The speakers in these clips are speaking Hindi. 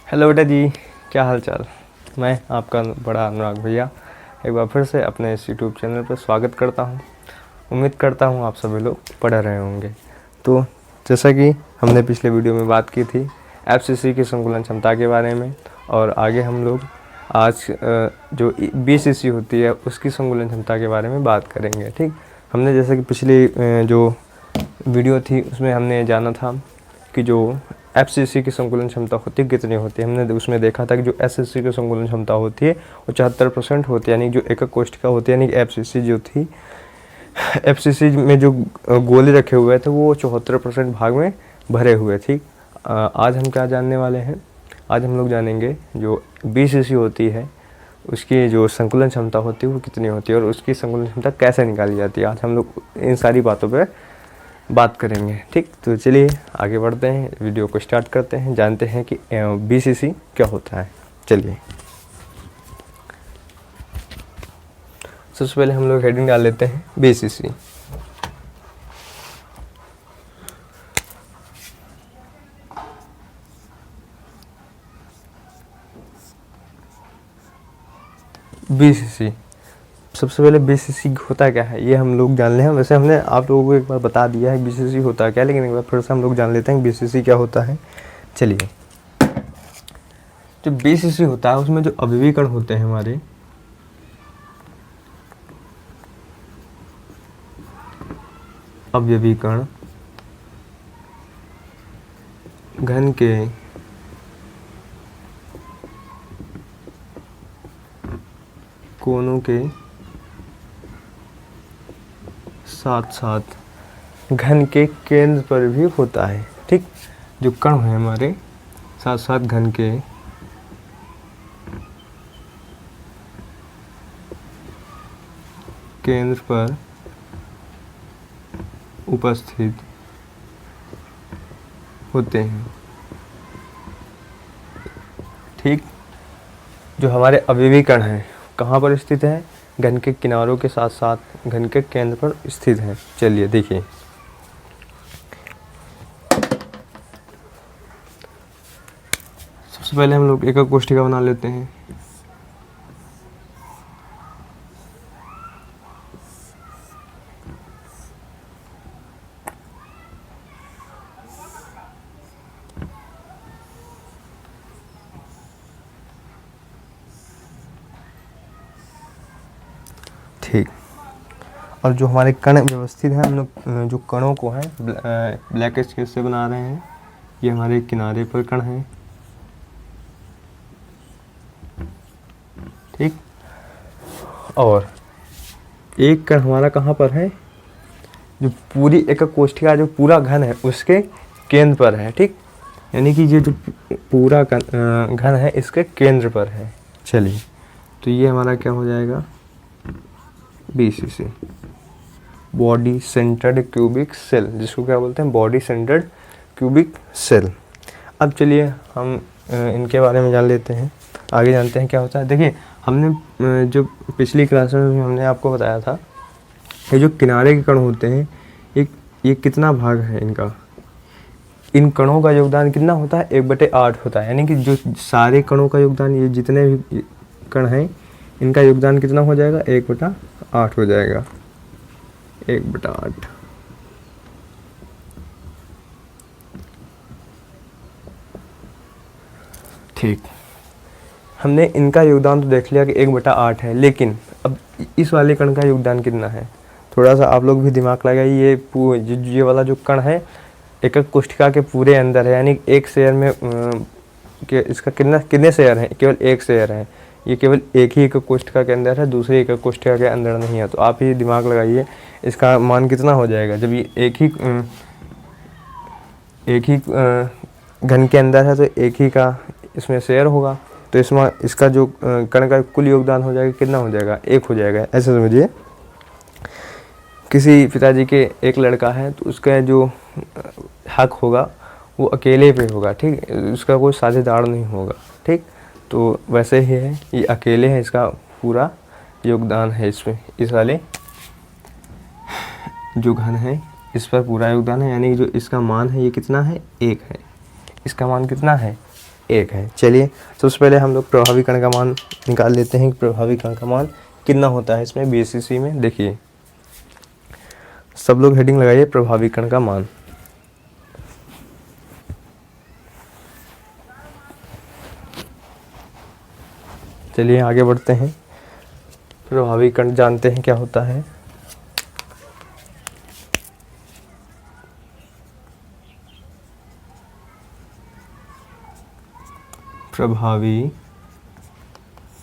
हेलो बेटा जी, क्या हाल चाल। मैं आपका बड़ा अनुराग भैया एक बार फिर से अपने इस यूट्यूब चैनल पर स्वागत करता हूं। उम्मीद करता हूं आप सभी लोग पढ़ रहे होंगे। तो जैसा कि हमने पिछले वीडियो में बात की थी एफसीसी की संकुलन क्षमता के बारे में, और आगे हम लोग आज जो बीसीसी होती है उसकी संकुलन क्षमता के बारे में बात करेंगे। ठीक, हमने जैसे कि पिछली जो वीडियो थी उसमें हमने जाना था कि जो एफसीसी की संकुलन क्षमता होती है कितनी होती है। हमने उसमें देखा था कि जो एसएससी की संकुलन क्षमता होती है वो 74% होती है, यानी जो एकक कोशिका होती है, यानी एफसीसी जो थी, एफसीसी में जो गोले रखे हुए थे वो 74% भाग में भरे हुए। ठीक, आज हम क्या जानने वाले हैं, आज हम लोग जानेंगे जो बीसीसी होती है उसकी जो संकुलन क्षमता होती है वो कितनी होती है और उसकी संकुलन क्षमता कैसे निकाली जाती है। आज हम लोग इन सारी बातों पर बात करेंगे। ठीक, तो चलिए आगे बढ़ते हैं, वीडियो को स्टार्ट करते हैं, जानते हैं कि बीसीसी क्या होता है। चलिए सबसे पहले हम लोग हेडिंग डाल लेते हैं बीसीसी। बीसीसी सबसे पहले बीसीसी होता क्या है ये हम लोग जान लें। वैसे हमने आप लोगों को एक बार बता दिया है बीसीसी होता क्या है, लेकिन एक बार फिर से हम लोग जान लेते हैं बीसीसी क्या होता है। चलिए, जो बीसीसी होता है उसमें जो अवयवी कण होते हैं हमारे, अवयवी कण घन के कोनों के साथ साथ घन के केंद्र पर भी होता है। ठीक, जो कण है हमारे साथ साथ घन के केंद्र पर उपस्थित होते हैं। ठीक, जो हमारे अवयवी कण हैं कहाँ पर स्थित है, घन के किनारों के साथ साथ घन के केंद्र पर स्थित है। चलिए देखिए, सबसे पहले हम लोग एकक कोष्ठिका बना लेते हैं। ठीक, और जो हमारे कण व्यवस्थित हैं, हम लोग जो कणों को हैं ब्लैक स्केच से बना रहे हैं। ये हमारे किनारे पर कण हैं। ठीक, और एक कण हमारा कहाँ पर है, जो पूरी एकक कोष्ठिका जो पूरा घन है उसके केंद्र पर है। ठीक, यानी कि ये जो पूरा घन है इसके केंद्र पर है। चलिए, तो ये हमारा क्या हो जाएगा, BCC, body centred cubic cell, जिसको क्या बोलते हैं, बॉडी सेंटर्ड क्यूबिक सेल। अब चलिए हम इनके बारे में जान लेते हैं, आगे जानते हैं क्या होता है। देखिए, हमने जो पिछली क्लास में हमने आपको बताया था ये जो किनारे के कण होते हैं ये कितना भाग है इनका, इन कणों का योगदान कितना होता है, 1/8 होता है। यानी कि जो सारे कणों का योगदान, ये जितने भी कण हैं इनका योगदान कितना हो जाएगा, 1/8 हो जाएगा, 1/8। ठीक, हमने इनका योगदान तो देख लिया कि 1/8 है, लेकिन अब इस वाले कण का योगदान कितना है, थोड़ा सा आप लोग भी दिमाग लगाइए। ये वाला जो कण है एकक कोष्ठिका के पूरे अंदर है, यानी एक शेयर में कि इसका कितने शेयर हैं, केवल एक शेयर है। ये केवल एक ही एकक कोष्ठिका के अंदर है, दूसरे एकक कोष्ठिका के अंदर नहीं है। तो आप ही दिमाग लगाइए इसका मान कितना हो जाएगा, जब ये एक ही घन के अंदर है तो एक ही का इसमें शेयर होगा, तो इसमें इसका जो कण का कुल योगदान हो जाएगा कितना हो जाएगा, 1 हो जाएगा। ऐसे समझिए, किसी पिताजी के एक लड़का है तो उसका जो हक होगा वो अकेले पे होगा। ठीक, उसका कोई साझेदार नहीं होगा। ठीक, तो वैसे ही है, ये अकेले है, इसका पूरा योगदान है इसमें, इस वाले जो घन है इस पर पूरा योगदान है। यानी जो इसका मान है ये कितना है, 1 है। इसका मान कितना है, 1 है। चलिए सबसे पहले हम लोग प्रभावी कण का मान निकाल लेते हैं कि प्रभावी कण का मान कितना होता है इसमें BCC में। देखिए सब लोग हेडिंग लगाइए प्रभावी कण का मान। चलिए आगे बढ़ते हैं। प्रभावी कण जानते हैं क्या होता है। प्रभावी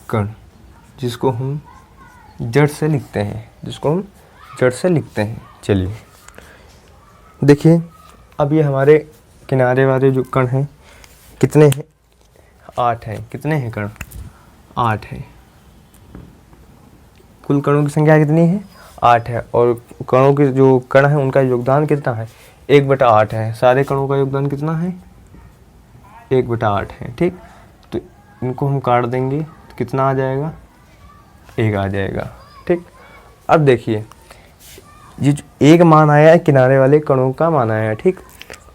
कण जिसको हम जड़ से लिखते हैं, चलिए देखिए अब ये हमारे किनारे वाले जो कण हैं कितने हैं, 8 हैं। कितने हैं कण? 8 है। कुल कणों की संख्या कितनी है? 8 है। और कणों के जो कण हैं उनका योगदान कितना है? 1/8 है। सारे कणों का योगदान कितना है? 1/8 है। ठीक, तो इनको हम काट देंगे तो कितना आ जाएगा? 1 आ जाएगा। ठीक, अब देखिए ये जो 1 मान आया है किनारे वाले कणों का मान आया है। ठीक,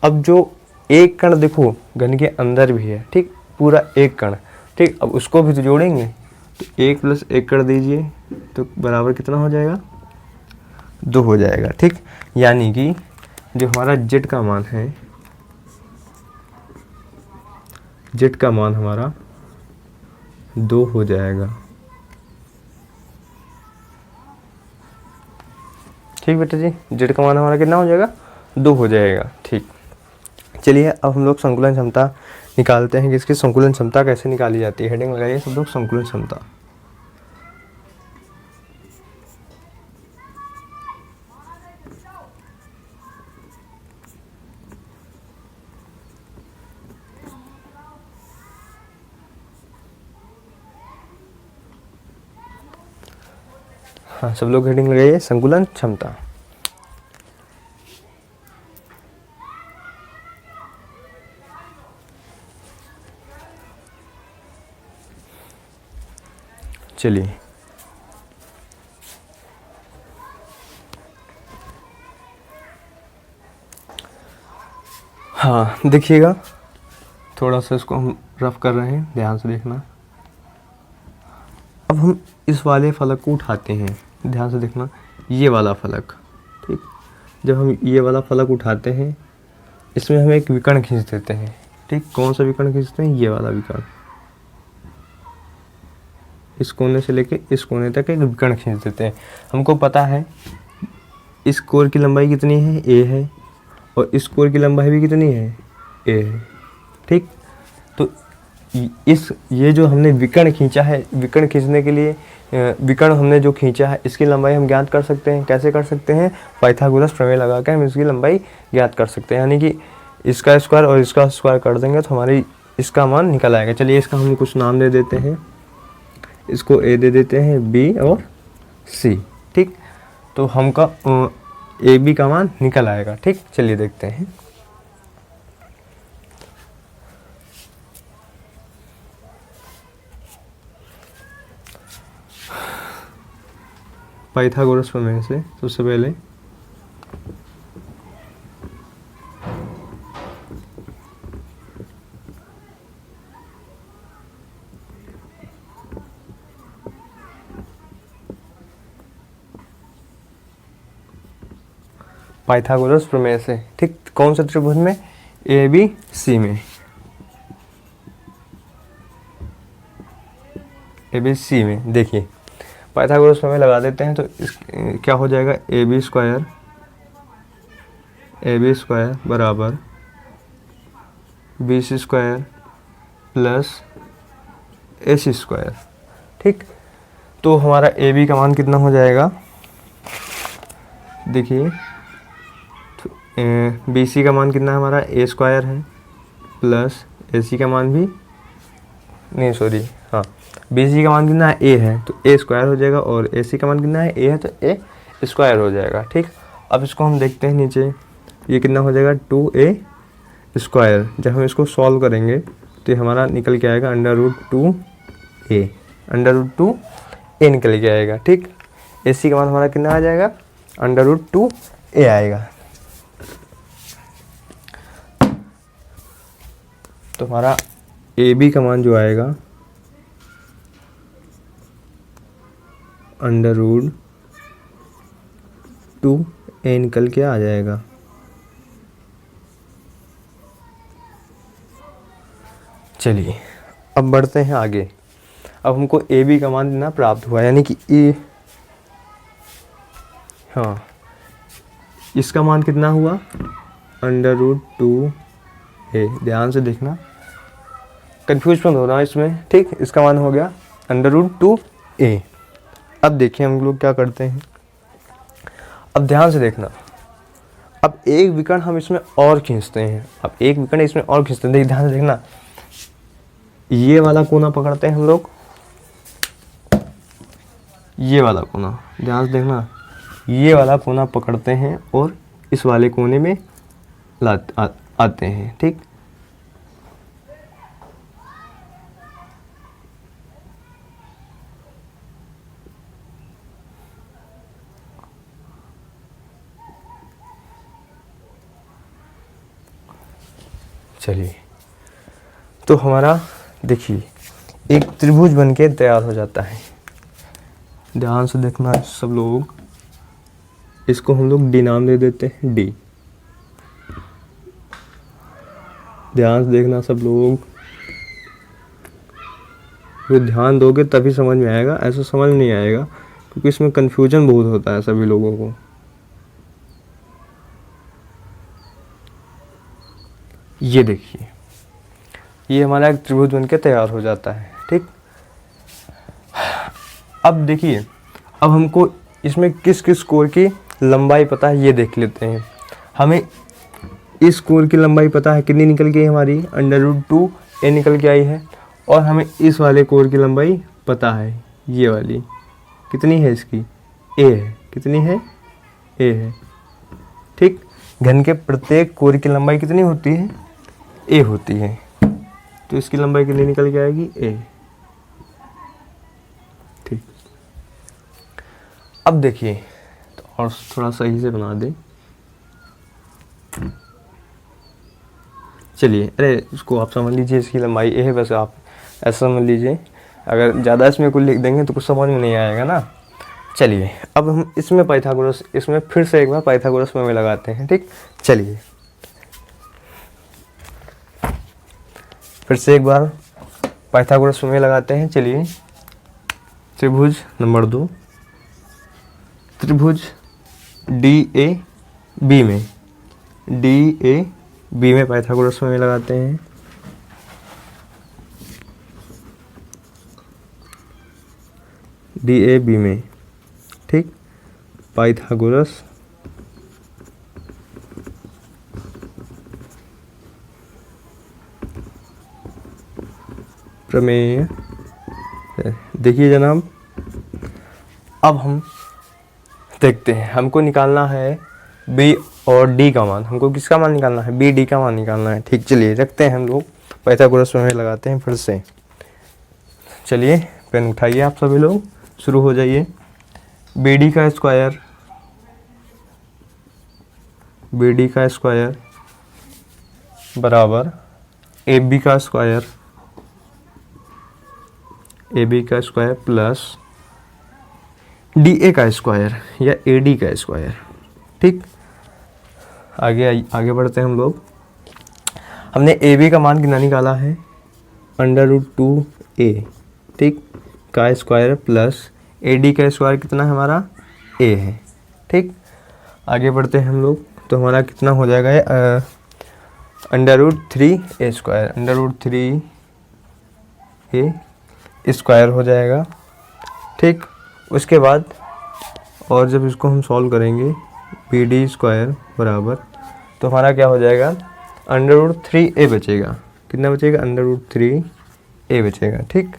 अब जो एक कण देखो घन के अंदर भी है। ठीक, पूरा एक कण। ठीक, अब उसको भी तो जोड़ेंगे तो 1 + 1 कर दीजिए तो बराबर कितना हो जाएगा? 2 हो जाएगा। ठीक, यानी कि जो हमारा जेड का मान है, जेड का मान हमारा 2 हो जाएगा। ठीक बेटा जी, जेड का मान हमारा कितना हो जाएगा? 2 हो जाएगा। ठीक, चलिए अब हम लोग संकुलन क्षमता निकालते हैं कि इसकी संकुलन क्षमता कैसे निकाली जाती है। हेडिंग लगाइए सब लोग संकुलन क्षमता। हाँ सब लोग हेडिंग लगाइए संकुलन क्षमता। चलिए हाँ देखिएगा, थोड़ा सा इसको हम रफ कर रहे हैं, ध्यान से देखना। अब हम इस वाले फलक को उठाते हैं, ध्यान से देखना, ये वाला फलक। ठीक, जब हम ये वाला फलक उठाते हैं इसमें हम एक विकर्ण खींच देते हैं। ठीक, कौन सा विकर्ण खींचते हैं? ये वाला विकर्ण। इस कोने से लेके इस कोने तक एक विकर्ण खींच देते हैं। हमको पता है इस कोर की लंबाई कितनी है? a है, और इस कोर की लंबाई भी कितनी है? a है। ठीक, तो ये जो हमने विकर्ण खींचा है, विकर्ण खींचने के लिए विकर्ण हमने जो खींचा है इसकी लंबाई हम ज्ञात कर सकते हैं। कैसे कर सकते हैं? पाइथागोरस प्रमेय लगा के हम इसकी लंबाई ज्ञात कर सकते हैं। यानी कि इसका स्क्वायर और इसका स्क्वायर कर देंगे तो हमारी इसका मान निकल आएगा। चलिए इसका हम कुछ नाम दे देते हैं, इसको ए दे देते हैं, बी और सी। ठीक, तो हमका ए बी का मान निकल आएगा। ठीक, चलिए देखते हैं। पाइथागोरस प्रमेय से सबसे पहले पाइथागोरस प्रमेय से, ठीक, कौन से त्रिभुज में? ए बी सी में, ए बी सी में। देखिए पाइथागोरस प्रमेय लगा देते हैं तो क्या हो जाएगा? ए बी स्क्वायर बराबर बी सी स्क्वायर प्लस ए सी स्क्वायर। ठीक, तो हमारा ए बी का मान कितना हो जाएगा? देखिए बी सी का मान कितना है हमारा? ए स्क्वायर है प्लस ए सी का मान भी नहीं, सॉरी, हाँ, बी सी का मान कितना है? ए है, तो ए स्क्वायर हो जाएगा, और ए सी का मान कितना है? ए है, तो ए स्क्वायर हो जाएगा। ठीक, अब इसको हम देखते हैं नीचे, ये कितना हो जाएगा? 2a square. जब हम इसको सॉल्व करेंगे तो ये हमारा निकल के आएगा √2a, √2a निकल के आएगा। ठीक, ए सी का मान हमारा कितना आ जाएगा? √2a आएगा। तो हमारा ए बी का मान जो आएगा √2a निकल के आ जाएगा। चलिए अब बढ़ते हैं आगे। अब हमको ए बी का मान इतना प्राप्त हुआ, यानी कि ए, हाँ, इसका मान कितना हुआ √2a। ध्यान से देखना, कंफ्यूज मत होना इसमें, ठीक। इसका मान हो गया √2a। अब देखिए हम लोग क्या करते हैं, अब ध्यान से देखना। अब एक विकर्ण हम इसमें और खींचते हैं, अब एक विकर्ण इसमें और खींचते हैं। ध्यान से देखना, ये वाला कोना पकड़ते हैं हम लोग, ये वाला कोना, ध्यान से देखना, ये वाला कोना पकड़ते हैं और इस वाले कोने में आते हैं, ठीक। चलिए, तो हमारा देखिए एक त्रिभुज बनके तैयार हो जाता है। ध्यान से देखना सब लोग, इसको हम लोग डी नाम दे देते हैं, डी। ध्यान से देखना सब लोग, तो ध्यान दोगे तभी समझ में आएगा, ऐसा समझ नहीं आएगा क्योंकि इसमें कंफ्यूजन बहुत होता है सभी लोगों को। ये देखिए, ये हमारा एक त्रिभुज बनके तैयार हो जाता है, ठीक। अब देखिए, अब हमको इसमें किस किस कोण की लंबाई पता है ये देख लेते हैं। हमें इस कोण की लंबाई पता है, कितनी निकल गई हमारी √2a निकल के आई है। और हमें इस वाले कोण की लंबाई पता है, ये वाली कितनी है, इसकी a है। कितनी है, a है, ठीक। घन के प्रत्येक कोण की लंबाई कितनी होती है, a होती है, तो इसकी लंबाई कितनी निकल के आएगी, a, ठीक। अब देखिए, तो और थोड़ा सही से बना दें। चलिए, अरे इसको आप समझ लीजिए, इसकी लंबाई a है, वैसे आप ऐसा समझ लीजिए। अगर ज़्यादा इसमें कुछ लिख देंगे तो कुछ समझ में नहीं आएगा ना। चलिए, अब हम इसमें पाइथागोरस, इसमें फिर से एक बार पाइथागोरस में लगाते हैं, ठीक। चलिए, फिर से एक बार पाइथागोरस में लगाते हैं। चलिए, त्रिभुज नंबर 2, त्रिभुज DAB में, DAB में पाइथागोरस में लगाते हैं। DAB में, ठीक, पाइथागोरस प्रमेय। देखिए जनाब, अब हम देखते हैं, हमको निकालना है B और D का मान। हमको किसका मान निकालना है, B D का मान निकालना है, ठीक। चलिए रखते हैं हम लोग, पाइथागोरस प्रमेय लगाते हैं फिर से। चलिए, पेन उठाइए आप सभी लोग, शुरू हो जाइए। BD का स्क्वायर, BD का स्क्वायर बराबर AB का स्क्वायर, AB का स्क्वायर प्लस DA का स्क्वायर या AD का स्क्वायर, ठीक। आगे बढ़ते हैं हम लोग। हमने AB का मान कितना निकाला है, √2a, ठीक, का स्क्वायर प्लस AD का स्क्वायर कितना है हमारा, a है, ठीक। आगे बढ़ते हैं हम लोग, तो हमारा कितना हो जाएगा ये √3a स्क्वायर, √3a स्क्वायर हो जाएगा, ठीक। उसके बाद और जब इसको हम सॉल्व करेंगे, BD स्क्वायर बराबर, तो हमारा क्या हो जाएगा, √3a बचेगा। कितना बचेगा, √3a बचेगा, ठीक।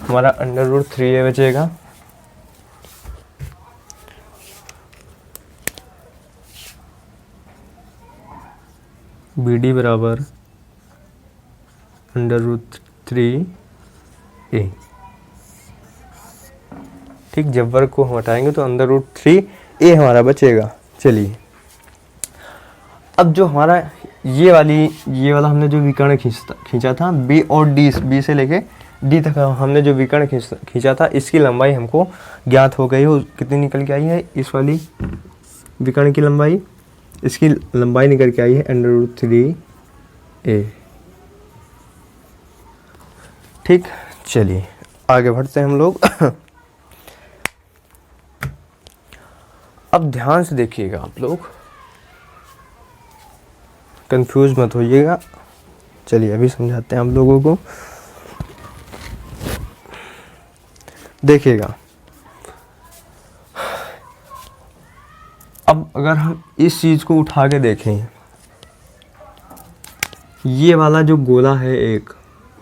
हमारा √3a बचेगा। BD बराबर √3a, ठीक। जब वर्ग को हम हटाएंगे तो √3a हमारा बचेगा। चलिए, अब जो हमारा ये वाला हमने जो विकर्ण खींचा था बी और डी, बी से लेके डी तक हमने जो विकर्ण खींचा था, इसकी लंबाई हमको ज्ञात हो गई हो, कितनी निकल के आई है, इस वाली विकर्ण की लंबाई, इसकी लंबाई निकल के आई है √3a। ठीक, चलिए आगे बढ़ते हैं हम लोग। अब ध्यान से देखिएगा, आप लोग कंफ्यूज मत होइएगा। चलिए अभी समझाते हैं हम लोगों को। देखिएगा, अब अगर हम इस चीज़ को उठा के देखें, ये वाला जो गोला है एक,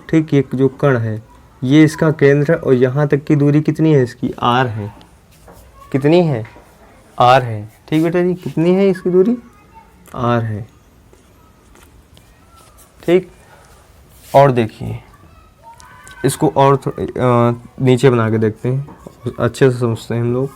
ठीक, एक जो कण है, ये इसका केंद्र है और यहाँ तक की दूरी कितनी है इसकी, r है। कितनी है, r है। ठीक बेटा जी, कितनी है इसकी दूरी, r है। ठीक, और देखिए इसको और नीचे बना के देखते हैं, अच्छे से समझते हैं हम लोग।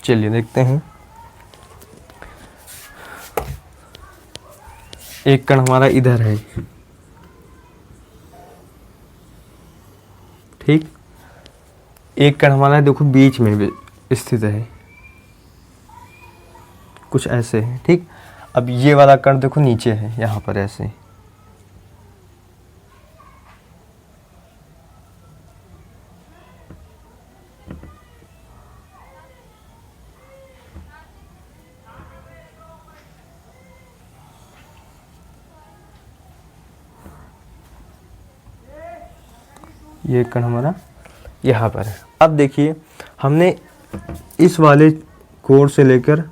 चलिए देखते हैं। एक कण हमारा इधर है, ठीक, एक कण हमारा देखो बीच में स्थित है, कुछ ऐसे है। ठीक, अब ये वाला कण देखो नीचे है, यहाँ पर ऐसे। ये कण हमारा यहाँ पर है। अब देखिए, हमने इस वाले कोण से लेकर,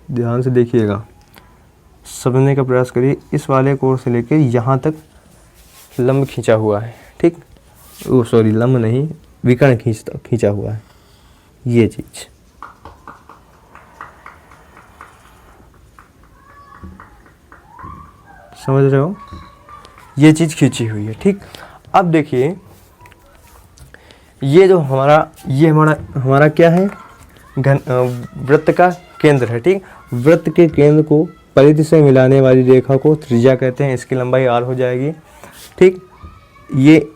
ध्यान से देखिएगा, समझने का प्रयास करिए, इस वाले कोण से लेकर यहाँ तक लंब खींचा हुआ है। ठीक, वो सॉरी, लंब नहीं, विकर्ण खींचा हुआ है, ये चीज। समझ रहे हो, ये चीज खींची हुई है। ठीक, अब देखिए, ये जो हमारा क्या है, वृत्त का केंद्र है। ठीक, वृत्त के केंद्र को परिधि से मिलाने वाली रेखा को त्रिज्या कहते हैं, इसकी लंबाई r हो जाएगी। ठीक, ये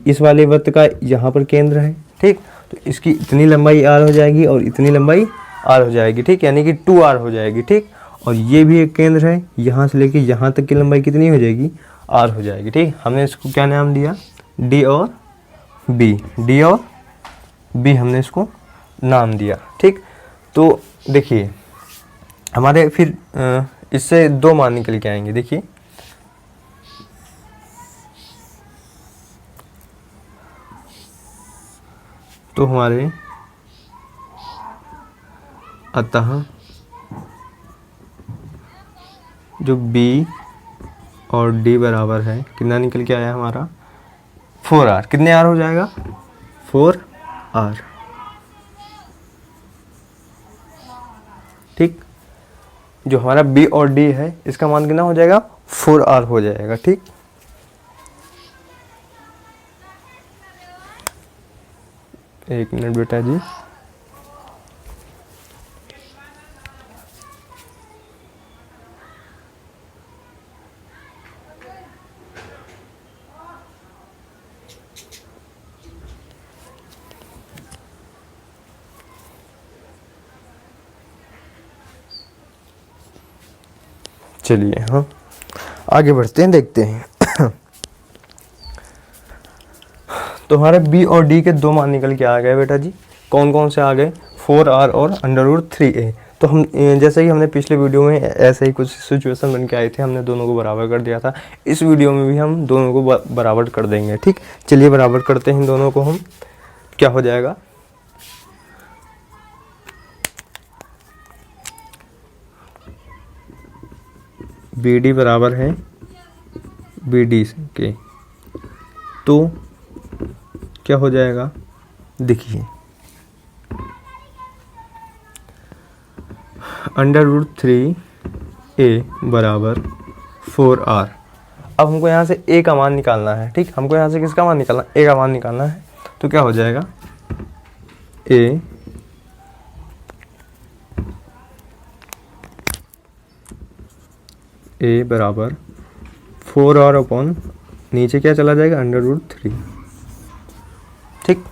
इस वाले वृत्त का यहाँ पर केंद्र है। ठीक, तो इसकी इतनी लंबाई r हो जाएगी और इतनी लंबाई r हो जाएगी। ठीक, यानी कि 2r हो जाएगी। ठीक, और ये भी एक केंद्र है, यहाँ से लेके यहाँ तक की लंबाई कितनी हो जाएगी, r हो जाएगी। ठीक, हमने इसको क्या नाम दिया, d और b हमने इसको नाम दिया। ठीक, तो देखिए हमारे फिर इससे दो मान निकल के आएंगे। देखिए, तो हमारे अतः जो b और d बराबर है, कितना निकल के आया हमारा, 4r। कितने r हो जाएगा, 4r। ठीक, जो हमारा b और d है, इसका मान कितना हो जाएगा, 4r हो जाएगा। ठीक, एक मिनट बेटा जी। चलिए हाँ, आगे बढ़ते हैं, देखते हैं। तो हमारे b और d के दो मान निकल के आ गए बेटा जी। कौन कौन से आ गए, 4r और √3a। तो हम जैसे ही हमने पिछले वीडियो में ऐसे ही कुछ सिचुएशन बन के आए थे, हमने दोनों को बराबर कर दिया था। इस वीडियो में भी हम दोनों को बराबर कर देंगे। ठीक, चलिए बराबर करते हैं दोनों को हम। क्या हो जाएगा, BD बराबर है BD के, तो क्या हो जाएगा, देखिए √3a बराबर 4r। अब हमको यहाँ से a का मान निकालना है, ठीक। हमको यहाँ से किसका मान निकालना है, a का मान निकालना है। तो क्या हो जाएगा, a बराबर 4r अपॉन नीचे क्या चला जाएगा, √3, ठीक।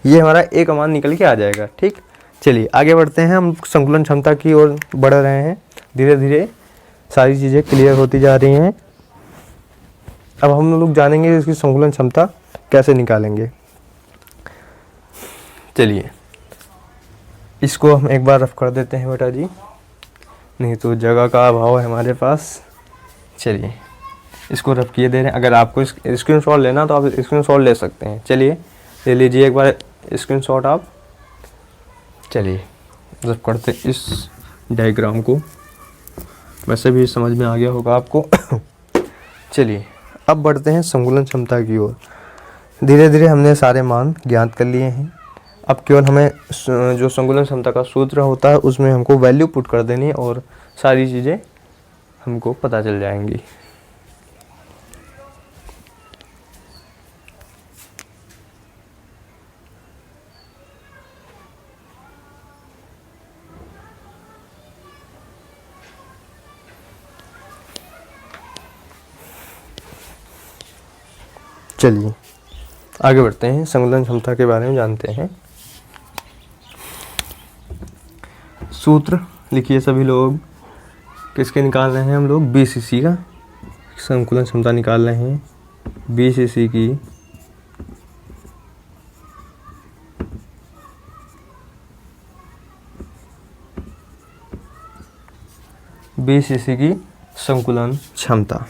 ये हमारा a का मान निकल के आ जाएगा, ठीक। चलिए आगे बढ़ते हैं, हम संकुलन क्षमता की ओर बढ़ रहे हैं। धीरे धीरे सारी चीज़ें क्लियर होती जा रही हैं। अब हम लोग जानेंगे इसकी संकुलन क्षमता कैसे निकालेंगे। चलिए इसको हम एक बार रफ कर देते हैं बेटा जी, नहीं तो जगह का अभाव है हमारे पास। चलिए इसको रफ किए दे रहे हैं। अगर आपको स्क्रीनशॉट लेना तो आप स्क्रीनशॉट ले सकते हैं। चलिए ले लीजिए एक बार स्क्रीनशॉट आप। चलिए रफ करते इस डायग्राम को, वैसे भी समझ में आ गया होगा आपको। चलिए अब बढ़ते हैं संकुलन क्षमता की ओर। धीरे धीरे हमने सारे मान ज्ञात कर लिए हैं। अब केवल हमें जो संकुलन क्षमता का सूत्र होता है उसमें हमको वैल्यू पुट कर देनी है और सारी चीज़ें हमको पता चल जाएंगी। चलिए आगे बढ़ते हैं, संकुलन क्षमता के बारे में जानते हैं। सूत्र लिखिए सभी लोग। किसके निकाल रहे हैं हम लोग, BCC का संकुलन क्षमता निकाल रहे हैं। BCC की संकुलन क्षमता,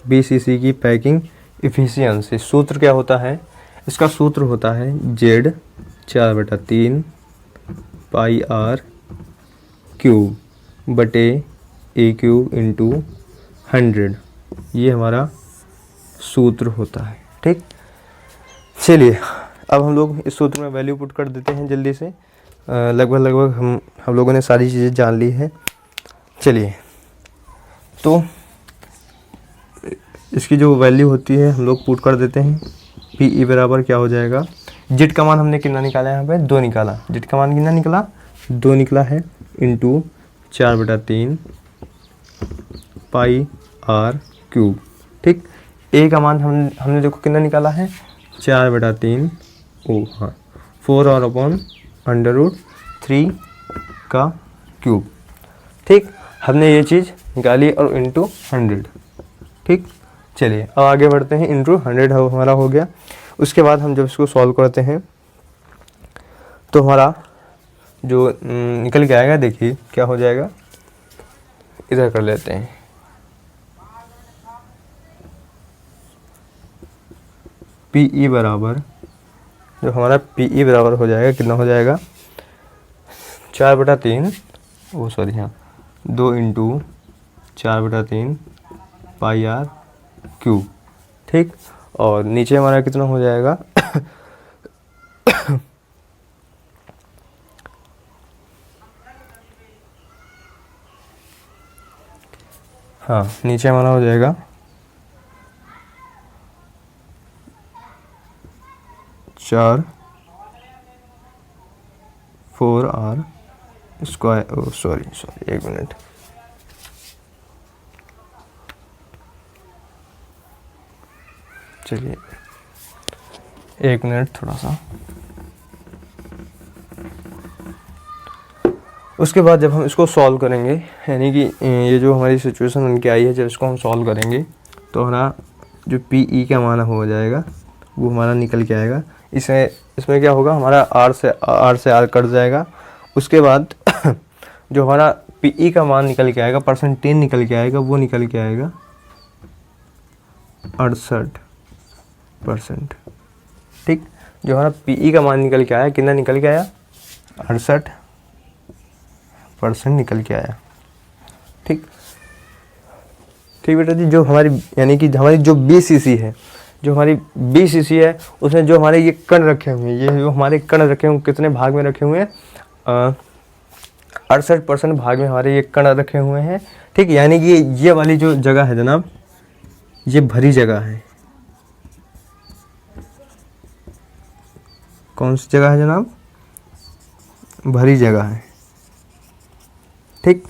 BCC की पैकिंग इफिशियंसी। सूत्र क्या होता है, इसका सूत्र होता है Z 4/3 पाई R क्यूब बटे A क्यूब इंटू 100। ये हमारा सूत्र होता है, ठीक। चलिए अब हम लोग इस सूत्र में वैल्यू पुट कर देते हैं जल्दी से। लगभग हम लोगों ने सारी चीज़ें जान ली है। चलिए तो इसकी जो वैल्यू होती है हम लोग पुट कर देते हैं। PE बराबर क्या हो जाएगा, जेड का मान हमने कितना निकाला है, यहाँ पे 2 निकाला। जेड का मान कितना निकला, 2 निकला है, इंटू 4/3 पाई R क्यूब, ठीक। A का मान हमने देखो कितना निकाला है, 4/3 हाँ 4r अपॉन √3 का क्यूब, ठीक। हमने ये चीज़ निकाली और इंटू 100, ठीक। चलिए अब आगे बढ़ते हैं। इंटू 100 हमारा हो गया। उसके बाद हम जब इसको सॉल्व करते हैं तो हमारा जो निकल के आएगा, देखिए क्या हो जाएगा। इधर कर लेते हैं, PE बराबर, जो हमारा PE बराबर हो जाएगा, कितना हो जाएगा, 4/3 हाँ 2 इंटू 4/3 पाई R क्यूब, ठीक। और नीचे हमारा कितना हो जाएगा, हाँ नीचे हमारा हो जाएगा 4r स्क्वायर, सॉरी 1 मिनट, चलिए 1 मिनट थोड़ा सा। उसके बाद जब हम इसको सॉल्व करेंगे, यानी कि ये जो हमारी सिचुएशन उनकी आई है, जब इसको हम सॉल्व करेंगे तो हमारा जो PE का मान हो जाएगा वो हमारा निकल के आएगा। इसमें क्या होगा, हमारा R से R कट जाएगा। उसके बाद जो हमारा PE का मान निकल के आएगा, परसेंटेज निकल के आएगा, वो निकल के आएगा 68%, ठीक। जो हमारा PE का मान निकल के आया, कितना निकल के आया, 68% निकल के आया, ठीक। ठीक बेटा जी, जो हमारी यानी कि हमारी जो BCC है, उसमें जो हमारे ये कण रखे हुए हैं, ये जो हमारे कण रखे हुए कितने भाग में रखे हुए हैं, 68% भाग में हमारे ये कण रखे हुए हैं। ठीक, यानी कि ये वाली जो जगह है जनाब, ये भरी जगह है। कौन सी जगह है जनाब? भरी जगह है। ठीक,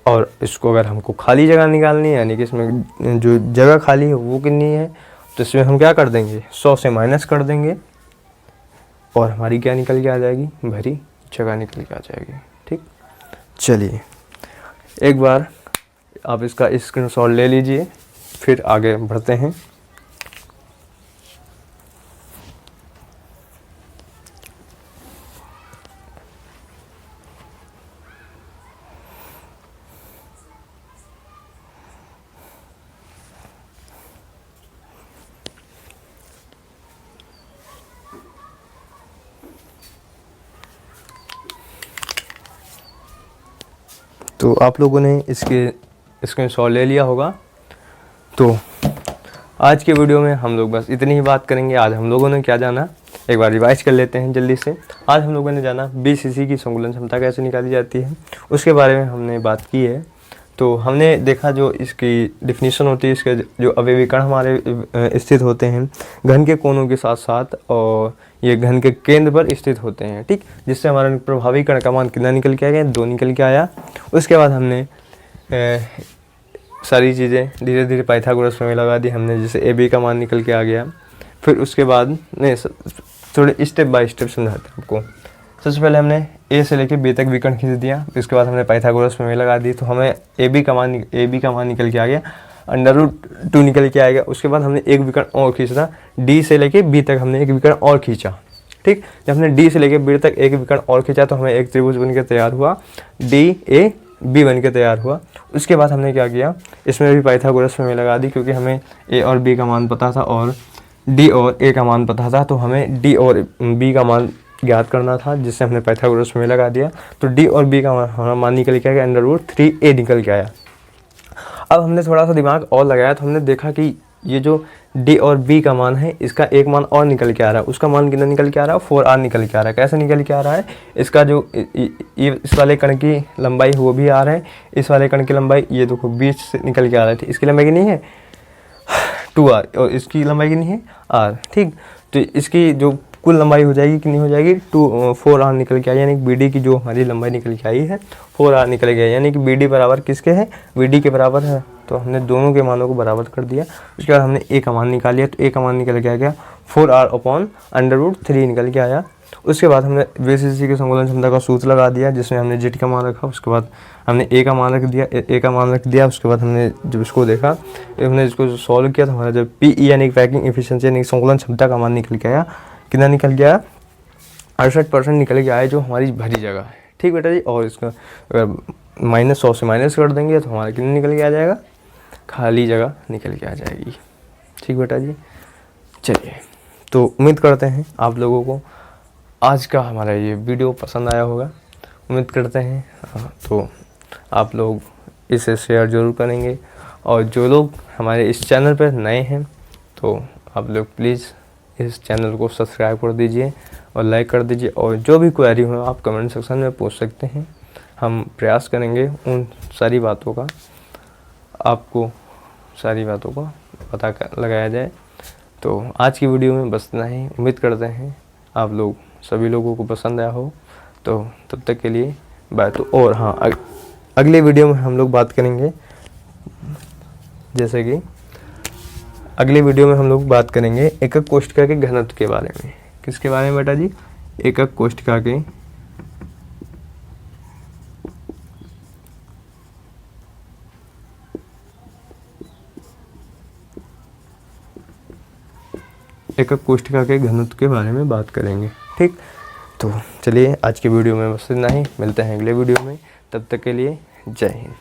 और इसको अगर हमको खाली जगह निकालनी है, यानी कि इसमें जो जगह खाली है वो कितनी है, तो इसमें हम क्या कर देंगे, 100 से माइनस कर देंगे और हमारी क्या निकल के आ जाएगी, भरी जगह निकल के आ जाएगी। ठीक, चलिए एक बार आप इसका स्क्रीनशॉट ले लीजिए, फिर आगे बढ़ते हैं। तो आप लोगों ने इसके स्क्रीनशॉट ले लिया होगा। तो आज के वीडियो में हम लोग बस इतनी ही बात करेंगे। आज हम लोगों ने क्या जाना, एक बार रिवाइज कर लेते हैं जल्दी से। आज हम लोगों ने जाना BCC की संकुलन क्षमता कैसे निकाली जाती है, उसके बारे में हमने बात की है। तो हमने देखा जो इसकी डिफिनीशन होती है, इसके जो अवयवी कण हमारे स्थित होते हैं घन के कोनों के साथ साथ, और ये घन के केंद्र पर स्थित होते हैं। ठीक, जिससे हमारा प्रभावी कण का मान कितना निकल के आ गया, 2 निकल के आया। उसके बाद हमने सारी चीज़ें धीरे धीरे पाइथागोरस में लगा दी हमने, जैसे AB का मान निकल के आ गया। फिर उसके बाद थोड़े स्टेप बाय स्टेप समझाते हैं आपको। सबसे पहले हमने A से लेके B तक विकर्ण खींच दिया, इसके बाद हमने पाइथागोरस में लगा दी, तो हमें AB का मान निकल के आ गया, √2 निकल के आएगा। उसके बाद हमने एक विकर्ण और खींचा, D से लेके B तक हमने एक विकर्ण और खींचा। ठीक, जब हमने D से लेके B तक एक विकर्ण और खींचा तो हमें एक त्रिभुज बन के तैयार हुआ, DAB बन के तैयार हुआ। उसके बाद हमने क्या किया, इसमें भी पाइथागोरस में लगा दी, क्योंकि हमें A और B का मान पता था और D और A का मान पता था, तो हमें D और B का मान ज्ञात करना था, जिससे हमने पाइथागोरस में लगा दिया। तो D और B का हमारा मान निकल के आया, √3A निकल के आया। अब हमने थोड़ा सा दिमाग और लगाया, तो हमने देखा कि ये जो D और B का मान है, इसका एक मान और निकल के आ रहा है। उसका मान कितना निकल के आ रहा है, 4R निकल के आ रहा है। कैसे निकल के आ रहा है, इसका जो इस वाले कण की लंबाई वो भी R है, इस वाले कण की लंबाई ये देखो बीच से निकल के आ रहा है। इसकी लंबाई कितनी है, 2R, और इसकी लंबाई कितनी है, R। ठीक, तो इसकी जो कुल लंबाई हो जाएगी कितनी हो जाएगी, 4R निकल के आई, यानी BD की जो हमारी लंबाई निकल के आई है 4R निकल के आई, यानी कि BD बराबर किसके है, BD के बराबर है। तो हमने दोनों के मानों को बराबर कर दिया। उसके बाद हमने A का मान निकाल लिया, तो A का मान निकल के आ गया 4R/√3 निकल के आया। उसके बाद हमने BCC की संकुलन क्षमता का सूत्र लगा दिया, जिसमें हमने Z का मान रखा। उसके बाद हमने A का मान रख दिया। उसके बाद हमने जब इसको देखा, हमने इसको सॉल्व किया, तो हमारा जब PE यानी पैकिंग एफिशिएंसी यानी संकुलन क्षमता का मान निकल के आया, कितना निकल गया, 68% निकल के आया, जो हमारी भरी जगह है। ठीक बेटा जी, और इसका -100 से माइनस कर देंगे तो हमारा कितना निकल के आ जाएगा, खाली जगह निकल के आ जाएगी। ठीक बेटा जी, चलिए, तो उम्मीद करते हैं आप लोगों को आज का हमारा ये वीडियो पसंद आया होगा, उम्मीद करते हैं। तो आप लोग इसे शेयर ज़रूर करेंगे, और जो लोग हमारे इस चैनल पर नए हैं तो आप लोग प्लीज़ इस चैनल को सब्सक्राइब कर दीजिए और लाइक कर दीजिए। और जो भी क्वेरी हो आप कमेंट सेक्शन में पूछ सकते हैं, हम प्रयास करेंगे उन सारी बातों का, आपको सारी बातों का पता लगाया जाए। तो आज की वीडियो में बस इतना ही, उम्मीद करते हैं आप लोग सभी लोगों को पसंद आया हो। तो तब तक के लिए बाय। तो और हाँ, अगले वीडियो में हम लोग बात करेंगे, जैसे कि अगले वीडियो में हम लोग बात करेंगे एकक कोष्ठिका के घनत्व के बारे में। किसके बारे में बेटा जी, एकक कोष्ठिका के घनत्व के बारे में बात करेंगे। ठीक, तो चलिए आज की वीडियो में बस इतना ही, मिलते हैं अगले वीडियो में, तब तक के लिए जय हिंद।